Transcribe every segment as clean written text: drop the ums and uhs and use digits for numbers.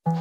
Il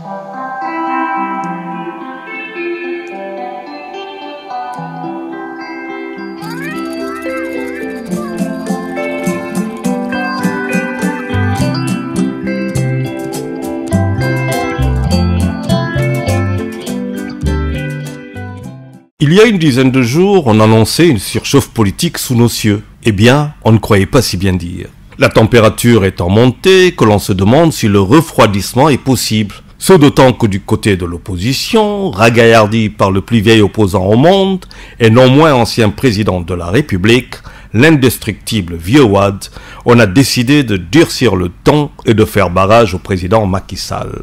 y a une dizaine de jours, on annonçait une surchauffe politique sous nos cieux. Eh bien, on ne croyait pas si bien dire. La température étant montée, que l'on se demande si le refroidissement est possible. Ce d'autant que du côté de l'opposition, ragaillardi par le plus vieil opposant au monde, et non moins ancien président de la République, l'indestructible vieux Wade, on a décidé de durcir le ton et de faire barrage au président Macky Sall.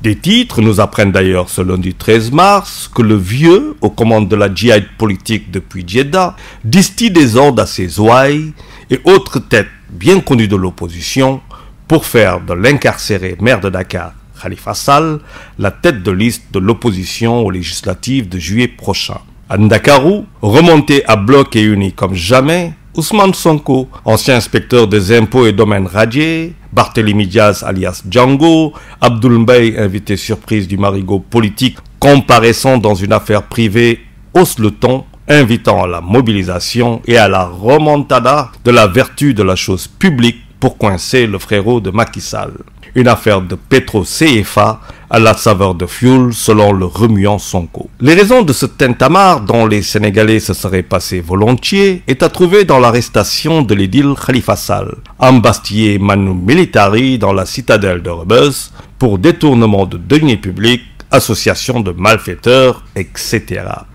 Des titres nous apprennent d'ailleurs ce lundi 13 mars que le vieux, aux commandes de la djihad politique depuis Jeddah, distille des ordres à ses ouailles et autres têtes bien connues de l'opposition pour faire de l'incarcéré maire de Dakar, Khalifa Sall, la tête de liste de l'opposition aux législatives de juillet prochain. À Ndakarou, remonté à bloc et uni comme jamais, Ousmane Sonko, ancien inspecteur des impôts et domaines radiés, Barthélémy Diaz alias Django, Abdoul Mbaye, invité surprise du marigot politique, comparaissant dans une affaire privée, hausse le ton, invitant à la mobilisation et à la remontada de la vertu de la chose publique pour coincer le frérot de Macky Sall. Une affaire de pétro-CFA à la saveur de fioul selon le remuant Sonko. Les raisons de ce tintamarre dont les Sénégalais se seraient passés volontiers est à trouver dans l'arrestation de l'édile Khalifa Sall, embastillé manu militari dans la citadelle de Rebeuss pour détournement de deniers publics, association de malfaiteurs, etc.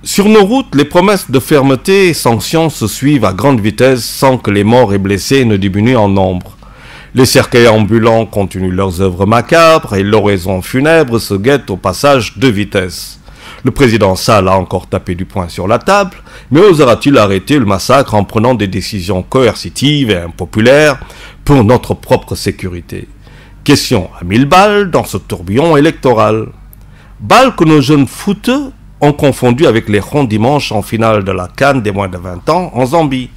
Sur nos routes, les promesses de fermeté et sanctions se suivent à grande vitesse sans que les morts et blessés ne diminuent en nombre. Les cercueils ambulants continuent leurs œuvres macabres et l'oraison funèbre se guette au passage de vitesse. Le président Sall a encore tapé du poing sur la table, mais osera-t-il arrêter le massacre en prenant des décisions coercitives et impopulaires pour notre propre sécurité? Question à 1000 balles dans ce tourbillon électoral. Balles que nos jeunes footeux ont confondu avec les ronds dimanches en finale de la CAN des moins de 20 ans en Zambie.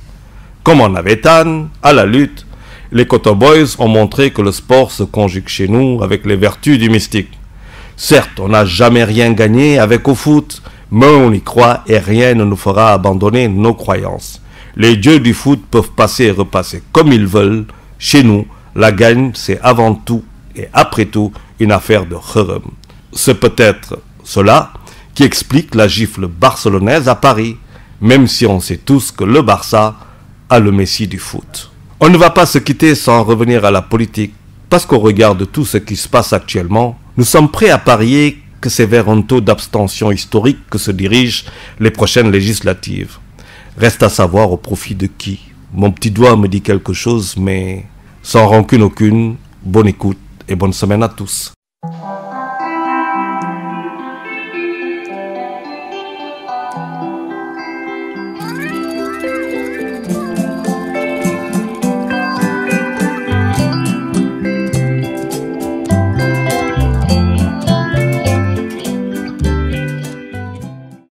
Comme en Avetan, à la lutte, les Koto Boys ont montré que le sport se conjugue chez nous avec les vertus du mystique. Certes, on n'a jamais rien gagné avec au foot, mais on y croit et rien ne nous fera abandonner nos croyances. Les dieux du foot peuvent passer et repasser comme ils veulent. Chez nous, la gagne, c'est avant tout et après tout une affaire de rerem. C'est peut-être cela qui explique la gifle barcelonaise à Paris, même si on sait tous que le Barça a le Messi du foot. On ne va pas se quitter sans revenir à la politique, parce qu'au regard de tout ce qui se passe actuellement, nous sommes prêts à parier que c'est vers un taux d'abstention historique que se dirigent les prochaines législatives. Reste à savoir au profit de qui. Mon petit doigt me dit quelque chose, mais sans rancune aucune, bonne écoute et bonne semaine à tous.